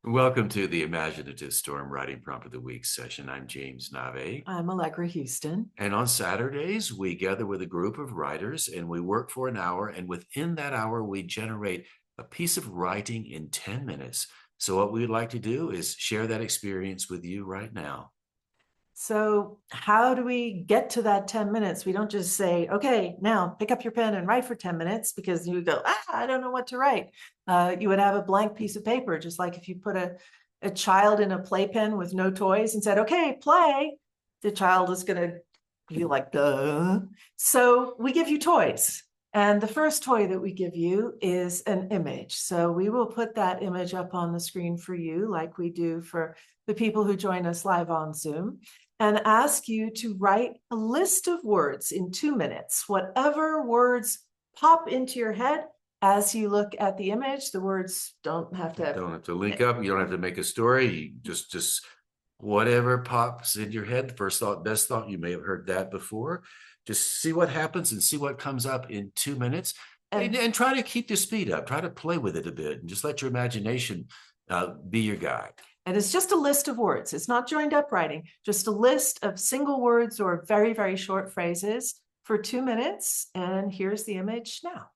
Welcome to the Imaginative Storm Writing Prompt of the Week session. I'm James Nave. I'm Allegra Houston. And on Saturdays, we gather with a group of writers and we work for an hour. And within that hour, we generate a piece of writing in 10 minutes. So what we'd like to do is share that experience with you right now. So how do we get to that 10 minutes? We don't just say, okay, now pick up your pen and write for 10 minutes because you go, I don't know what to write. You would have a blank piece of paper, just like if you put a child in a playpen with no toys and said, okay, play, the child is going to be like, duh. So we give you toys. And the first toy that we give you is an image. So we will put that image up on the screen for you, like we do for the people who join us live on Zoom, and ask you to write a list of words in 2 minutes, whatever words pop into your head as you look at the image. The words don't have to link up. You don't have to make a story. You just whatever pops in your head, first thought, best thought. You may have heard that before. Just see what happens and see what comes up in 2 minutes, and try to keep the speed up. Try to play with it a bit and just let your imagination be your guide. And it's just a list of words. It's not joined up writing, just a list of single words or very, very short phrases for 2 minutes. And here's the image now.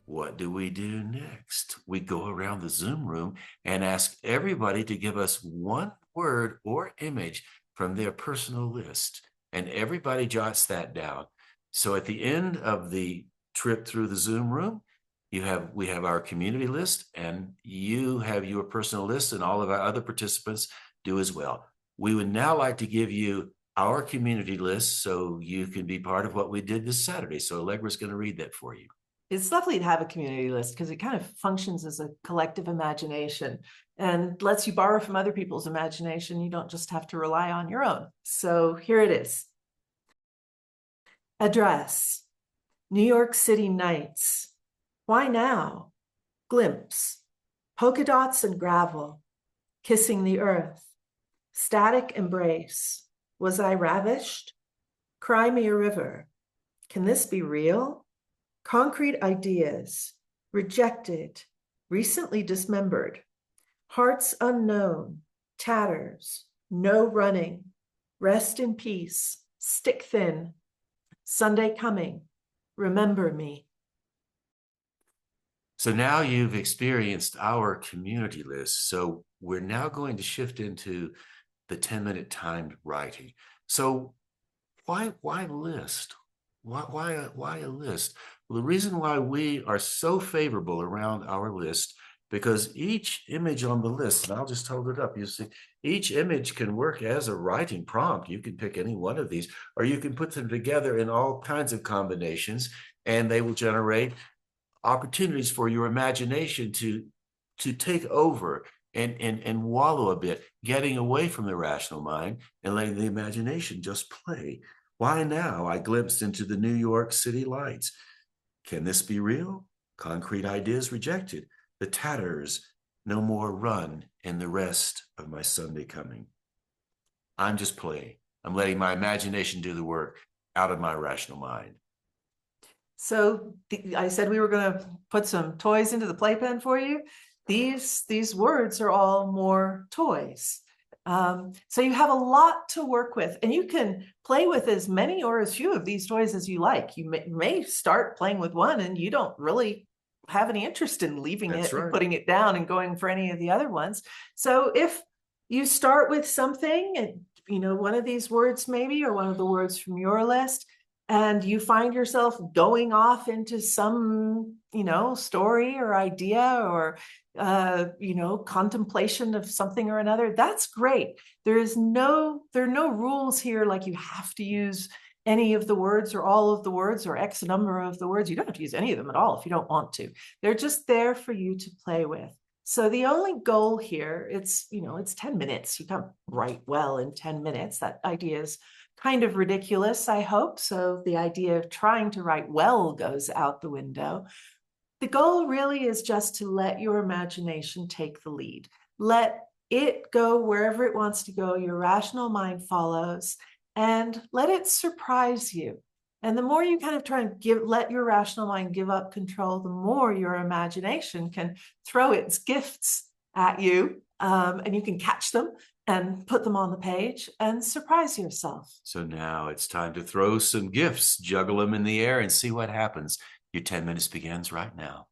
What do we do next? We go around the Zoom room and ask everybody to give us one word or image from their personal list. And everybody jots that down. So at the end of the trip through the Zoom room, we have our community list, and you have your personal list, and all of our other participants do as well. We would now like to give you our community list so you can be part of what we did this Saturday. So Allegra's going to read that for you. It's lovely to have a community list because it kind of functions as a collective imagination and lets you borrow from other people's imagination. You don't just have to rely on your own. So here it is. Address: New York City nights. Why now? Glimpse: polka dots and gravel, kissing the earth. Static embrace. Was I ravished? Cry me a river. Can this be real? Concrete ideas, rejected, recently dismembered. Hearts unknown, tatters, no running. Rest in peace, stick thin. Sunday coming, remember me. So now you've experienced our community list. So we're now going to shift into the 10-minute timed writing. So why list? why a list? Well, the reason why we are so favorable around our list, because each image on the list, and I'll just hold it up, you see, each image can work as a writing prompt. You can pick any one of these, or you can put them together in all kinds of combinations, and they will generate opportunities for your imagination to take over and wallow a bit, getting away from the rational mind and letting the imagination just play. Why now? I glimpsed into the New York City lights. Can this be real? Concrete ideas rejected. The tatters, no more run in the rest of my Sunday coming. I'm just playing. I'm letting my imagination do the work out of my rational mind. So I said we were going to put some toys into the playpen for you. These words are all more toys. So you have a lot to work with, and you can play with as many or as few of these toys as you like. You may start playing with one and you don't really have any interest in leaving That's it and right. putting it down and going for any of the other ones. So if you start with something, and one of these words maybe, or one of the words from your list, and you find yourself going off into some story or idea or contemplation of something or another, that's great. There are no rules here, like you have to use any of the words or all of the words or X number of the words. You don't have to use any of them at all if you don't want to. They're just there for you to play with. So the only goal here, it's 10 minutes. You can't write well in 10 minutes. That idea is kind of ridiculous, I hope. So the idea of trying to write well goes out the window. The goal really is just to let your imagination take the lead. Let it go wherever it wants to go. Your rational mind follows, and let it surprise you. And the more you kind of try and let your rational mind give up control, the more your imagination can throw its gifts at you, and you can catch them and put them on the page and surprise yourself. So now it's time to throw some gifts, juggle them in the air, and see what happens. Your 10 minutes begins right now.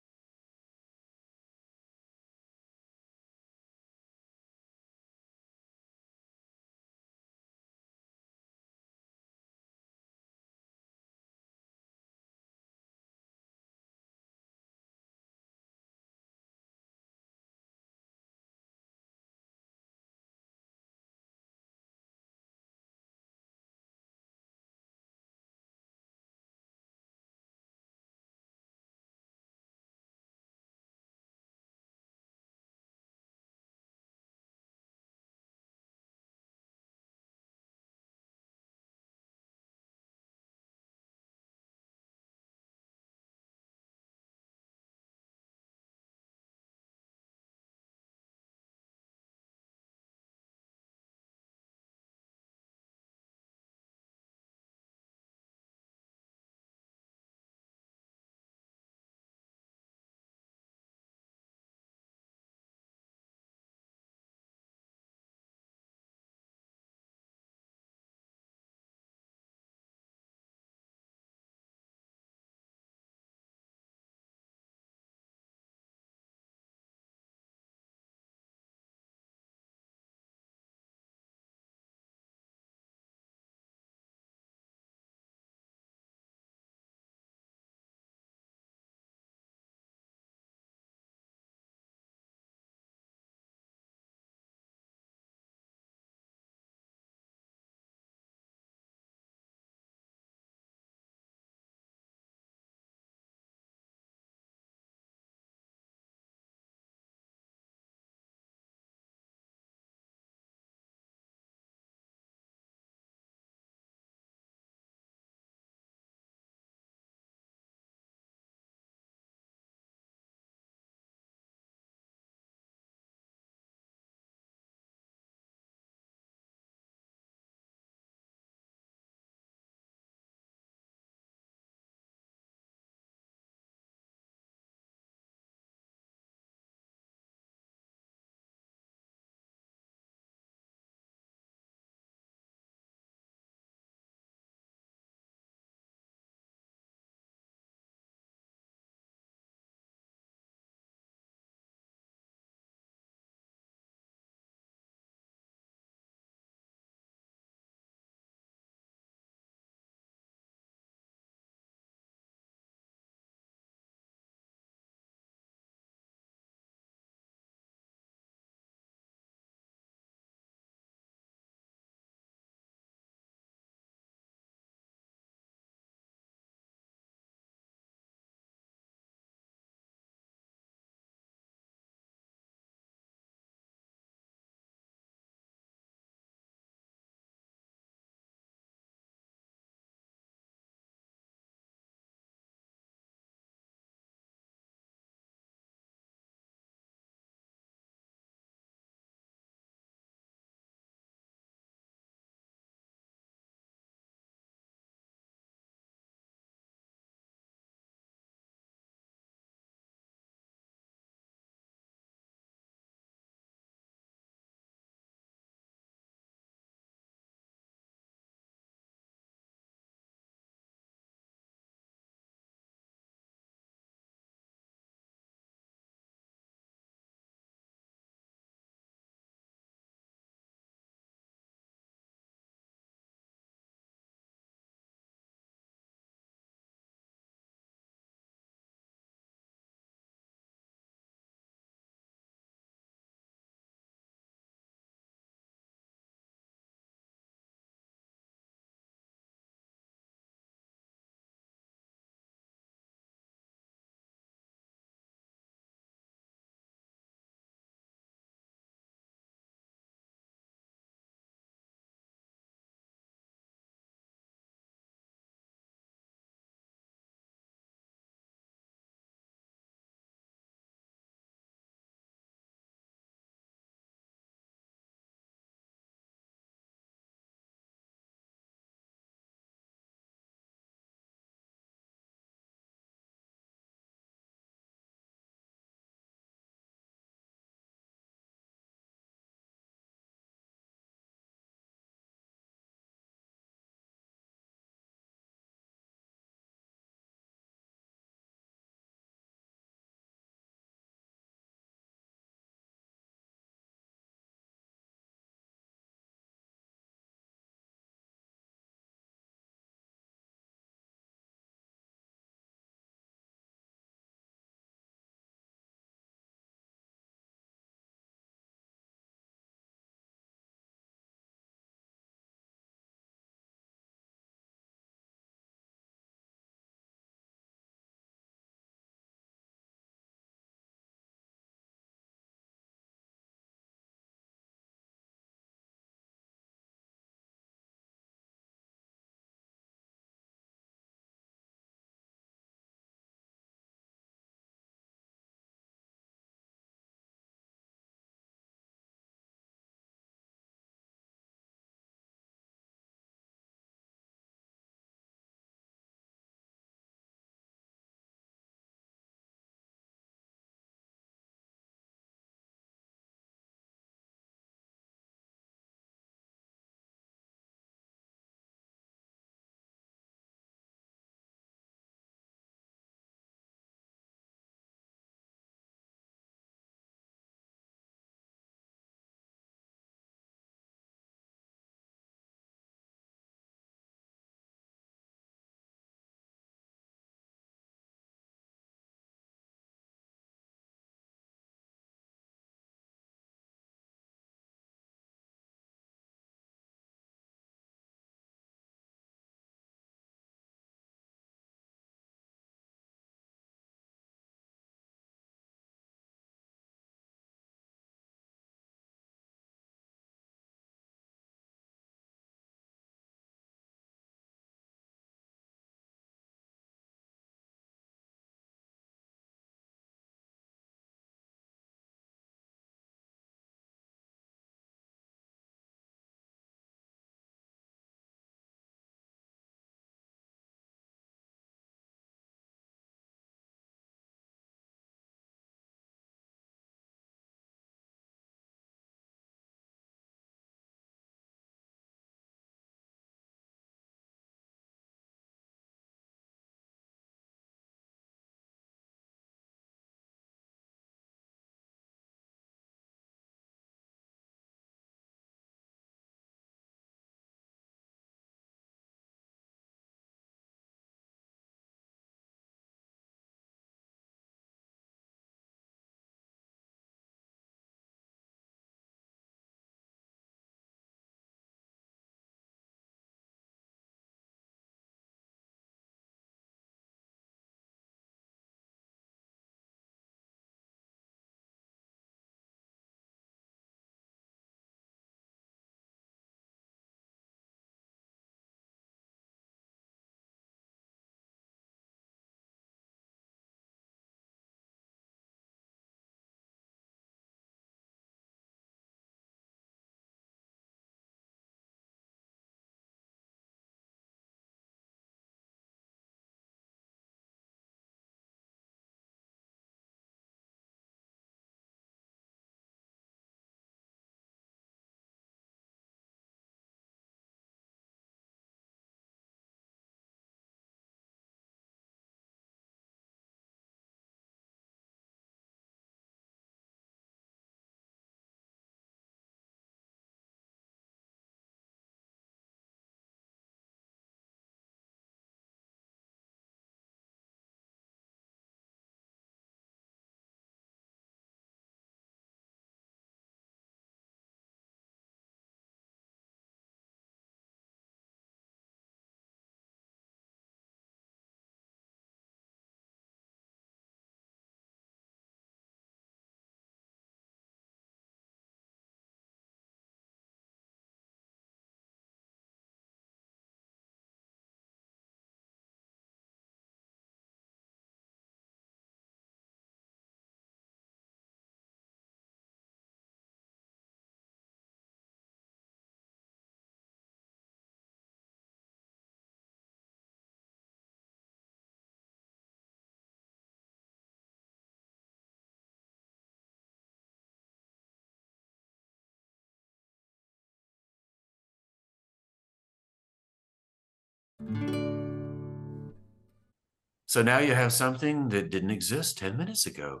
So now you have something that didn't exist 10 minutes ago.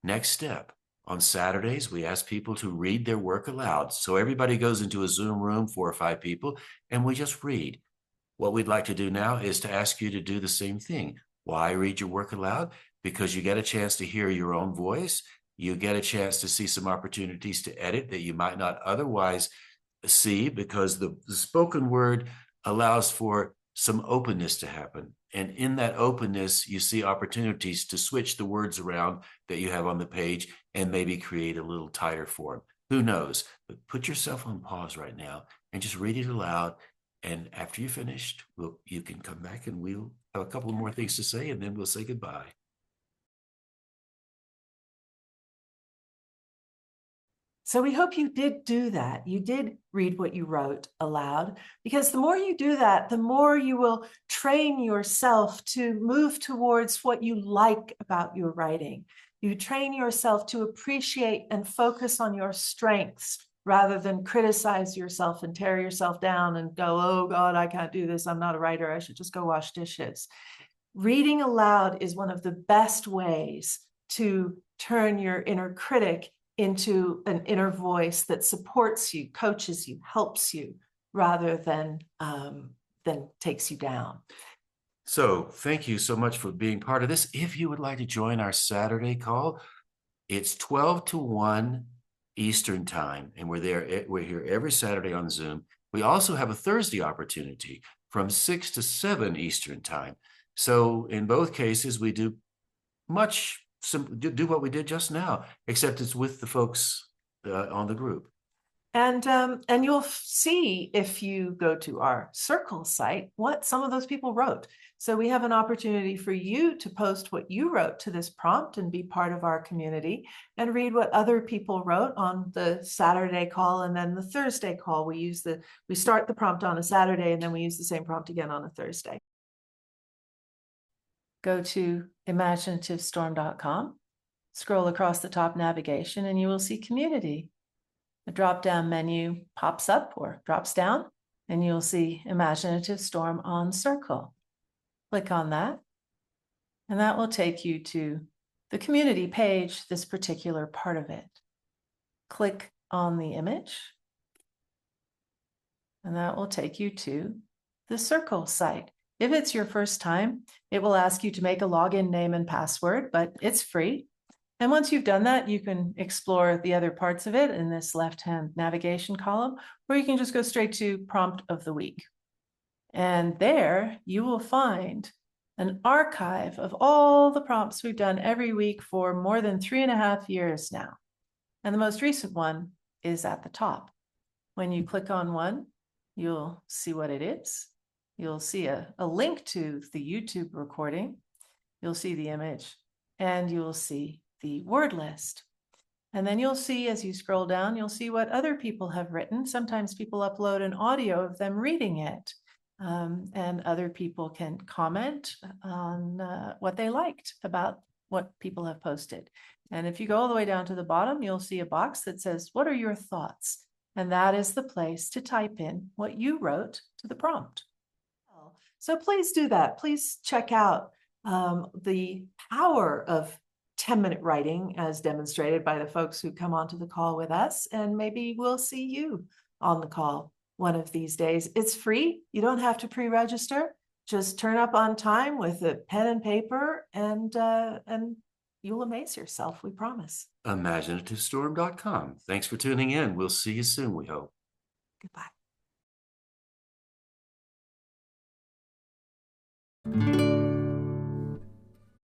Next step. On Saturdays, we ask people to read their work aloud. So everybody goes into a Zoom room, 4 or 5 people, and we just read. What we'd like to do now is to ask you to do the same thing. Why read your work aloud? Because you get a chance to hear your own voice. You get a chance to see some opportunities to edit that you might not otherwise see, because the spoken word allows for some openness to happen. And in that openness, you see opportunities to switch the words around that you have on the page and maybe create a little tighter form. Who knows? But put yourself on pause right now and just read it aloud. And after you're finished, you can come back and we'll have a couple more things to say, and then we'll say goodbye. So we hope you did do that. You did read what you wrote aloud, because the more you do that, the more you will train yourself to move towards what you like about your writing. You train yourself to appreciate and focus on your strengths rather than criticize yourself and tear yourself down and go, oh God, I can't do this. I'm not a writer. I should just go wash dishes. Reading aloud is one of the best ways to turn your inner critic into an inner voice that supports you, coaches you, helps you, rather than takes you down. So thank you so much for being part of this. If you would like to join our Saturday call, it's 12 to 1 Eastern time, and we're here every Saturday on Zoom. We also have a Thursday opportunity from 6 to 7 Eastern time. So in both cases, we do do what we did just now, except it's with the folks on the group. And you'll see, if you go to our Circle site, what some of those people wrote. So we have an opportunity for you to post what you wrote to this prompt and be part of our community and read what other people wrote on the Saturday call. And then the Thursday call, we start the prompt on a Saturday, and then we use the same prompt again on a Thursday. Go to imaginativestorm.com, scroll across the top navigation, and you will see community. A drop-down menu pops up or drops down, and you'll see Imaginative Storm on Circle. Click on that, and that will take you to the community page, this particular part of it. Click on the image, and that will take you to the Circle site. If it's your first time, it will ask you to make a login name and password, but it's free. And once you've done that, you can explore the other parts of it in this left-hand navigation column, or you can just go straight to Prompt of the Week. And there you will find an archive of all the prompts we've done every week for more than 3.5 years now. And the most recent one is at the top. When you click on one, you'll see what it is. You'll see a link to the YouTube recording. You'll see the image, and you'll see the word list. And then you'll see, as you scroll down, you'll see what other people have written. Sometimes people upload an audio of them reading it, and other people can comment on what they liked about what people have posted. And if you go all the way down to the bottom, you'll see a box that says, what are your thoughts? And that is the place to type in what you wrote to the prompt. So please do that. Please check out the power of 10-minute writing as demonstrated by the folks who come onto the call with us, and maybe we'll see you on the call one of these days. It's free. You don't have to pre-register. Just turn up on time with a pen and paper, and you'll amaze yourself, we promise. Imaginativestorm.com. Thanks for tuning in. We'll see you soon, we hope. Goodbye.